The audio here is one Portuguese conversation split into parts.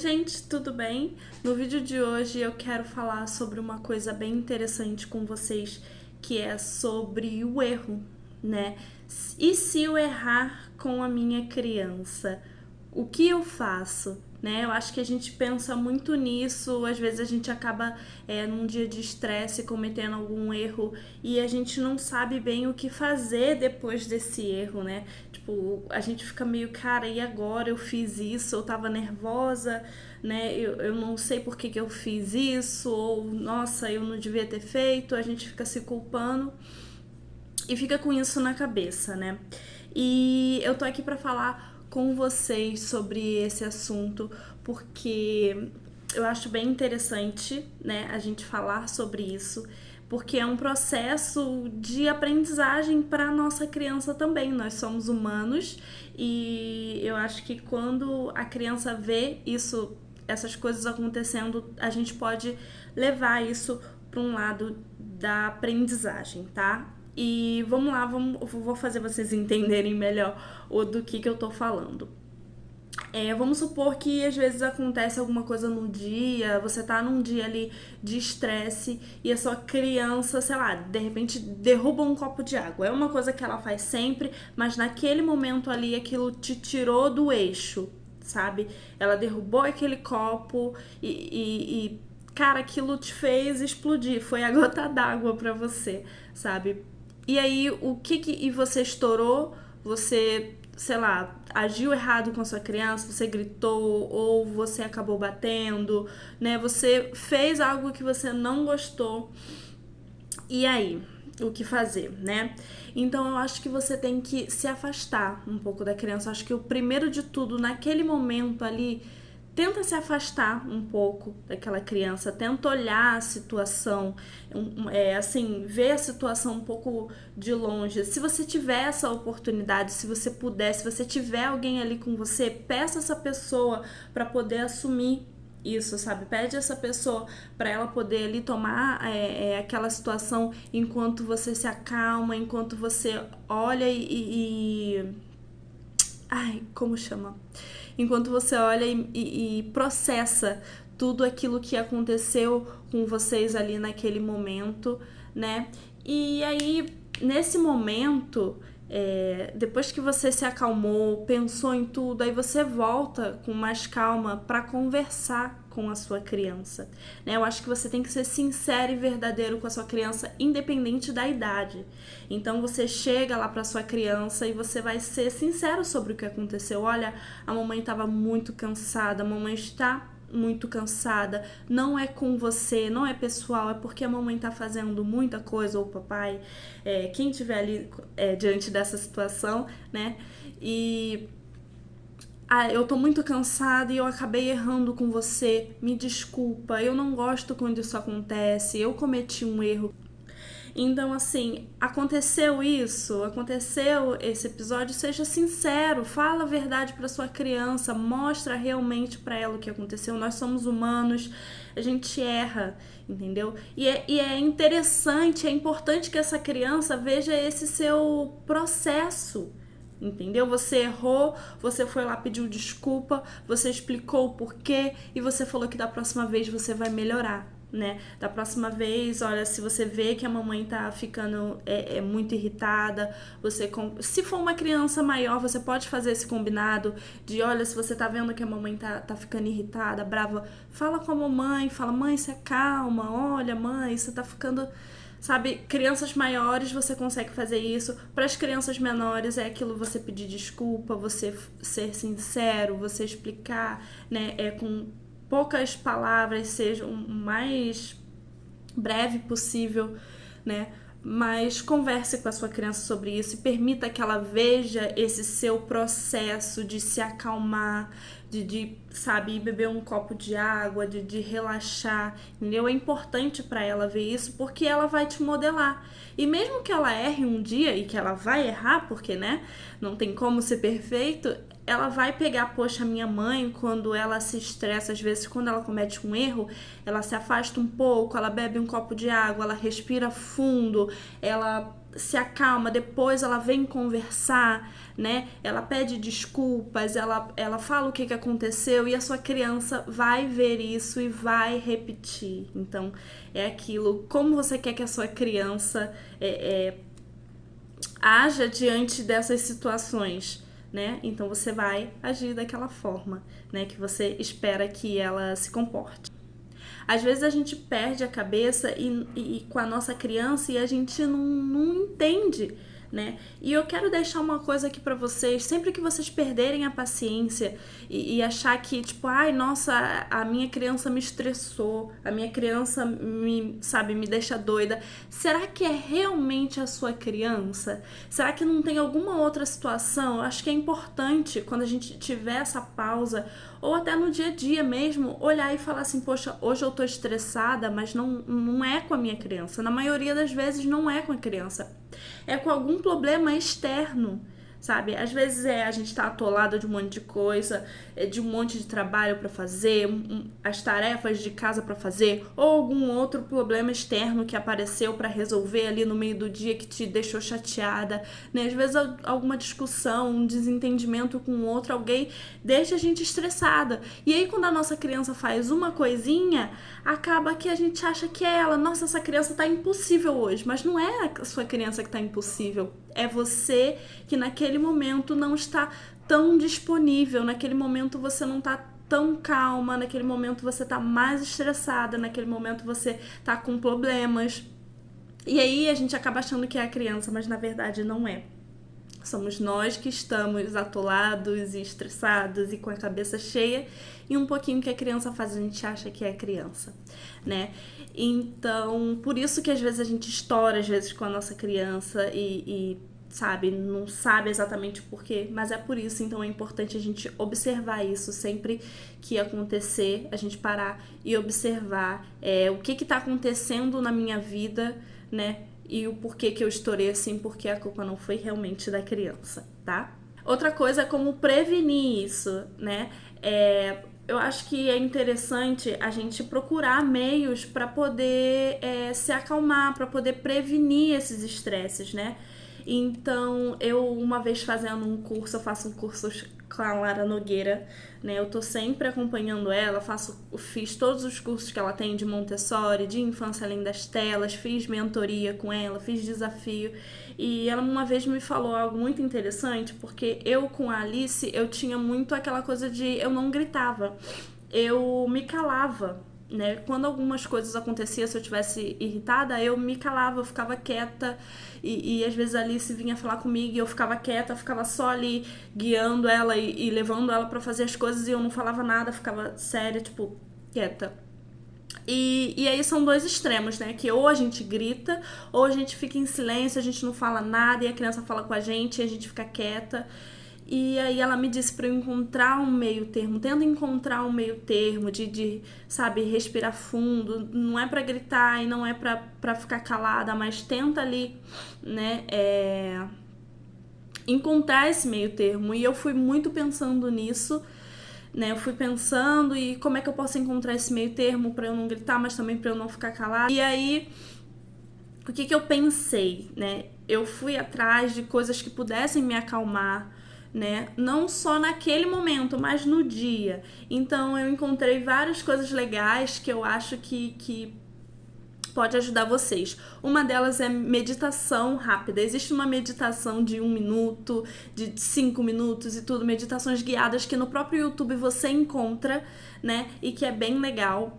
Gente, tudo bem? No vídeo de hoje eu quero falar sobre uma coisa bem interessante com vocês, que é sobre o erro, né? E se eu errar com a minha criança, o que eu faço? Né? Eu acho que a gente pensa muito nisso, às vezes a gente acaba num dia de estresse cometendo algum erro e a gente não sabe bem o que fazer depois desse erro, né? Tipo, a gente fica meio, cara, e agora eu fiz isso, eu tava nervosa, né? Eu não sei por que eu fiz isso, ou nossa, eu não devia ter feito, a gente fica se culpando e fica com isso na cabeça, né? E eu tô aqui pra falar com vocês sobre esse assunto porque eu acho bem interessante, né, a gente falar sobre isso, porque é um processo de aprendizagem para nossa criança também. Nós somos humanos e eu acho que quando a criança vê isso, essas coisas acontecendo, a gente pode levar isso para um lado da aprendizagem, tá? E vamos lá, vou fazer vocês entenderem melhor do que eu tô falando. Vamos supor que às vezes acontece alguma coisa no dia, você tá num dia ali de estresse e a sua criança, sei lá, de repente derruba um copo de água. É uma coisa que ela faz sempre, mas naquele momento ali aquilo te tirou do eixo, sabe? Ela derrubou aquele copo e cara, aquilo te fez explodir. Foi a gota d'água pra você, sabe? E aí, e você estourou, você, sei lá, agiu errado com a sua criança, você gritou ou você acabou batendo, né? Você fez algo que você não gostou. E aí, o que fazer, né? Então eu acho que você tem que se afastar um pouco da criança. Eu acho que o primeiro de tudo, naquele momento ali, tenta se afastar um pouco daquela criança, tenta olhar a situação, assim, ver a situação um pouco de longe. Se você tiver essa oportunidade, se você puder, se você tiver alguém ali com você, peça essa pessoa para poder assumir isso, sabe? Pede essa pessoa para ela poder ali tomar aquela situação enquanto você se acalma, enquanto você olha ai, como chama? Enquanto você olha e processa tudo aquilo que aconteceu com vocês ali naquele momento, né? E aí, nesse momento, depois que você se acalmou, pensou em tudo, aí você volta com mais calma para conversar com a sua criança, né? Eu acho que você tem que ser sincero e verdadeiro com a sua criança, independente da idade. Então você chega lá para sua criança e você vai ser sincero sobre o que aconteceu. Olha, a mamãe estava muito cansada, a mamãe está muito cansada, não é com você, não é pessoal, é porque a mamãe tá fazendo muita coisa, ou o papai, quem estiver ali diante dessa situação, né? E eu tô muito cansada e eu acabei errando com você, me desculpa, eu não gosto quando isso acontece, eu cometi um erro. Então, assim, aconteceu esse episódio, seja sincero, fala a verdade para sua criança, mostra realmente para ela o que aconteceu. Nós somos humanos, a gente erra, entendeu? E é interessante, é importante que essa criança veja esse seu processo. Entendeu? Você errou, você foi lá, pediu desculpa, você explicou o porquê e você falou que da próxima vez você vai melhorar, né? Da próxima vez, olha, se você vê que a mamãe tá ficando muito irritada, se for uma criança maior, você pode fazer esse combinado de, olha, se você tá vendo que a mamãe tá ficando irritada, brava, fala com a mamãe, fala, mãe, se acalma, olha, mãe, você tá ficando. Sabe, crianças maiores você consegue fazer isso. Para as crianças menores é aquilo, você pedir desculpa, você ser sincero, você explicar, né, com poucas palavras, seja o mais breve possível, né? Mas converse com a sua criança sobre isso e permita que ela veja esse seu processo de se acalmar, sabe, beber um copo de água, de relaxar, entendeu? É importante para ela ver isso porque ela vai te modelar. E mesmo que ela erre um dia e que ela vai errar, porque, né, não tem como ser perfeito, ela vai pegar, poxa, minha mãe, quando ela se estressa, às vezes, quando ela comete um erro, ela se afasta um pouco, ela bebe um copo de água, ela respira fundo, ela se acalma, depois ela vem conversar, né? Ela pede desculpas, ela fala o que aconteceu e a sua criança vai ver isso e vai repetir. Então, é aquilo, como você quer que a sua criança haja diante dessas situações, né? Então você vai agir daquela forma, né? Que você espera que ela se comporte. Às vezes a gente perde a cabeça e com a nossa criança e a gente não entende, né? E eu quero deixar uma coisa aqui pra vocês, sempre que vocês perderem a paciência e achar que, tipo, ai, nossa, a minha criança me estressou, a minha criança me deixa doida. Será que é realmente a sua criança? Será que não tem alguma outra situação? Eu acho que é importante, quando a gente tiver essa pausa, ou até no dia a dia mesmo, olhar e falar assim, poxa, hoje eu tô estressada, mas não é com a minha criança. Na maioria das vezes não é com a criança. É com algum problema externo, sabe? Às vezes a gente tá atolado de um monte de coisa, de um monte de trabalho para fazer, as tarefas de casa para fazer, ou algum outro problema externo que apareceu para resolver ali no meio do dia que te deixou chateada, né? Às vezes alguma discussão, um desentendimento com o outro, alguém deixa a gente estressada. E aí quando a nossa criança faz uma coisinha, acaba que a gente acha que é ela. Nossa, essa criança tá impossível hoje, mas não é a sua criança que tá impossível. É você que naquele momento não está tão disponível, naquele momento você não tá tão calma, naquele momento você tá mais estressada, naquele momento você tá com problemas. E aí a gente acaba achando que é a criança, mas na verdade não é. Somos nós que estamos atolados e estressados e com a cabeça cheia, e um pouquinho que a criança faz, a gente acha que é a criança, né? Então, por isso que às vezes a gente estoura, às vezes, com a nossa criança e sabe, não sabe exatamente o porquê, mas é por isso. Então é importante a gente observar isso sempre que acontecer, a gente parar e observar o que tá acontecendo na minha vida, né? E o porquê que eu estourei assim, porque a culpa não foi realmente da criança, tá? Outra coisa é como prevenir isso, né? Eu acho que é interessante a gente procurar meios para poder se acalmar, para poder prevenir esses estresses, né? Então, eu uma vez fazendo um curso, eu faço um curso com a Lara Nogueira, né? Eu tô sempre acompanhando ela, fiz todos os cursos que ela tem de Montessori, de Infância Além das Telas, fiz mentoria com ela, fiz desafio. E ela uma vez me falou algo muito interessante, porque eu com a Alice, eu tinha muito aquela coisa de eu não gritava, eu me calava, né? Quando algumas coisas aconteciam, se eu estivesse irritada, eu me calava, eu ficava quieta e às vezes a Alice vinha falar comigo e eu ficava quieta, eu ficava só ali guiando ela e levando ela pra fazer as coisas e eu não falava nada, ficava séria, tipo, quieta. E aí são dois extremos, né? Que ou a gente grita, ou a gente fica em silêncio, a gente não fala nada e a criança fala com a gente e a gente fica quieta. E aí ela me disse pra eu encontrar um meio termo, tenta encontrar um meio termo de sabe, respirar fundo, não é pra gritar e não é pra ficar calada, mas tenta ali, né, encontrar esse meio termo. E eu fui muito pensando nisso, né, eu fui pensando e como é que eu posso encontrar esse meio termo pra eu não gritar, mas também pra eu não ficar calada. E aí, o que eu pensei, né, eu fui atrás de coisas que pudessem me acalmar, né? Não só naquele momento, mas no dia. Então eu encontrei várias coisas legais que eu acho que pode ajudar vocês. Uma delas é meditação rápida. Existe uma meditação de 1 minuto, de 5 minutos e tudo, meditações guiadas que no próprio YouTube você encontra, né? E que é bem legal.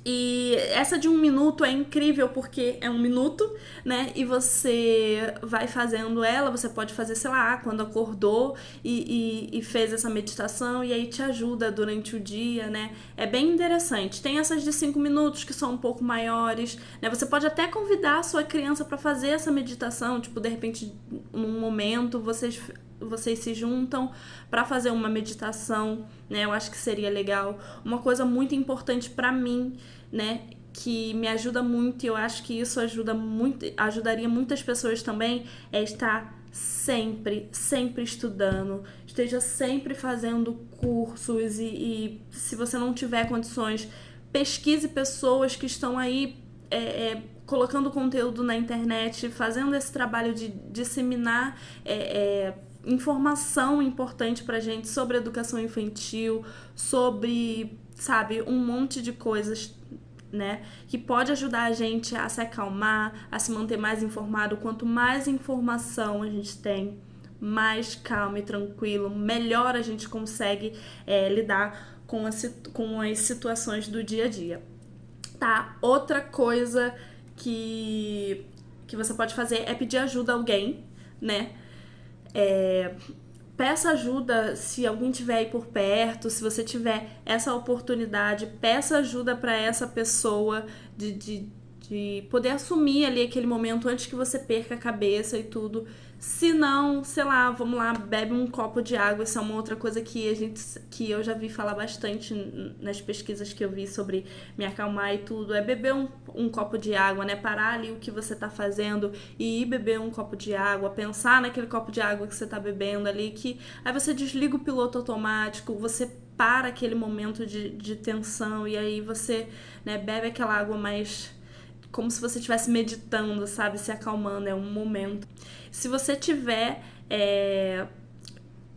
E essa de 1 minuto é incrível porque é 1 minuto, né? E você vai fazendo ela, você pode fazer, sei lá, quando acordou e fez essa meditação e aí te ajuda durante o dia, né? É bem interessante. Tem essas de 5 minutos que são um pouco maiores, né? Você pode até convidar a sua criança para fazer essa meditação, tipo, de repente, num momento, vocês se juntam para fazer uma meditação, né? Eu acho que seria legal. Uma coisa muito importante para mim, né, que me ajuda muito e eu acho que isso ajudaria muitas pessoas também, é estar sempre estudando, esteja sempre fazendo cursos e se você não tiver condições, pesquise pessoas que estão aí colocando conteúdo na internet, fazendo esse trabalho de disseminar informação importante pra gente sobre educação infantil, sobre, sabe, um monte de coisas, né, que pode ajudar a gente a se acalmar, a se manter mais informado. Quanto mais informação a gente tem, mais calmo e tranquilo, melhor a gente consegue lidar com as situações do dia a dia, tá? Outra coisa que você pode fazer é pedir ajuda a alguém, né? Peça ajuda se alguém estiver aí por perto, se você tiver essa oportunidade, peça ajuda para essa pessoa de poder assumir ali aquele momento antes que você perca a cabeça e tudo. Se não, sei lá, vamos lá, bebe um copo de água. Isso é uma outra coisa que eu já vi falar bastante nas pesquisas que eu vi sobre me acalmar e tudo. É beber um copo de água, né? Parar ali o que você tá fazendo e ir beber um copo de água, pensar naquele copo de água que você tá bebendo ali, que aí você desliga o piloto automático, você para aquele momento de tensão e aí você, né, bebe aquela água mais como se você estivesse meditando, sabe? Se acalmando, é um momento. Se você tiver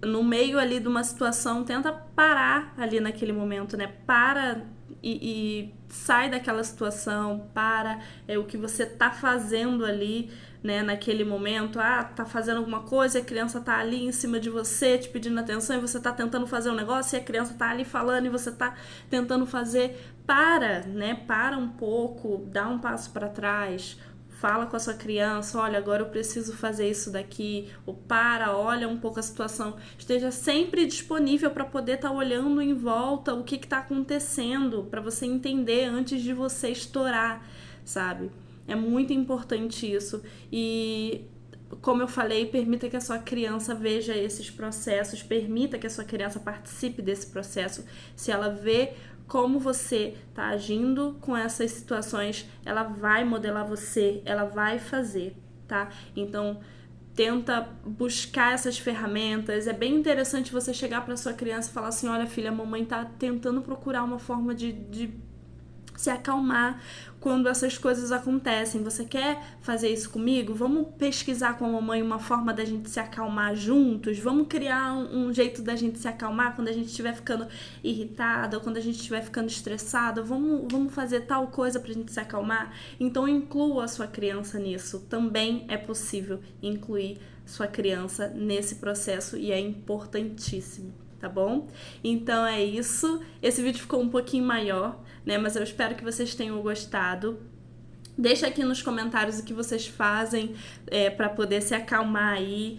no meio ali de uma situação, tenta parar ali naquele momento, né? Para e sai daquela situação, para o que você tá fazendo ali, né, naquele momento. Tá fazendo alguma coisa e a criança tá ali em cima de você, te pedindo atenção, e você tá tentando fazer um negócio e a criança tá ali falando e você tá tentando fazer. Para, né? Para um pouco, dá um passo para trás, fala com a sua criança, olha, agora eu preciso fazer isso daqui, ou olha um pouco a situação, esteja sempre disponível para poder estar olhando em volta o que está acontecendo, para você entender antes de você estourar, sabe? É muito importante isso. E como eu falei, permita que a sua criança veja esses processos, permita que a sua criança participe desse processo. Se ela vê como você tá agindo com essas situações, ela vai modelar você, ela vai fazer, tá? Então, tenta buscar essas ferramentas. É bem interessante você chegar para sua criança e falar assim: olha, filha, a mamãe tá tentando procurar uma forma de se acalmar quando essas coisas acontecem. Você quer fazer isso comigo? Vamos pesquisar com a mamãe uma forma da gente se acalmar juntos? Vamos criar um jeito da gente se acalmar quando a gente estiver ficando irritada ou quando a gente estiver ficando estressada? Vamos fazer tal coisa pra gente se acalmar? Então inclua a sua criança nisso. Também é possível incluir sua criança nesse processo e é importantíssimo. Tá bom? Então é isso. Esse vídeo ficou um pouquinho maior, né? Mas eu espero que vocês tenham gostado. Deixa aqui nos comentários o que vocês fazem para poder se acalmar aí.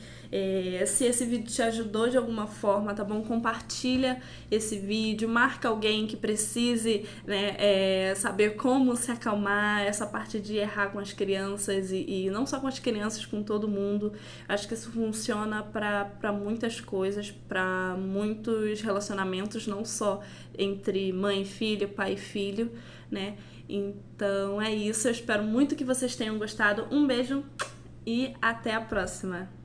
Se esse vídeo te ajudou de alguma forma, tá bom? Compartilha esse vídeo, marca alguém que precise, né, saber como se acalmar, essa parte de errar com as crianças e não só com as crianças, com todo mundo. Acho que isso funciona para muitas coisas, para muitos relacionamentos, não só entre mãe e filho, pai e filho, né? Então é isso, eu espero muito que vocês tenham gostado. Um beijo e até a próxima!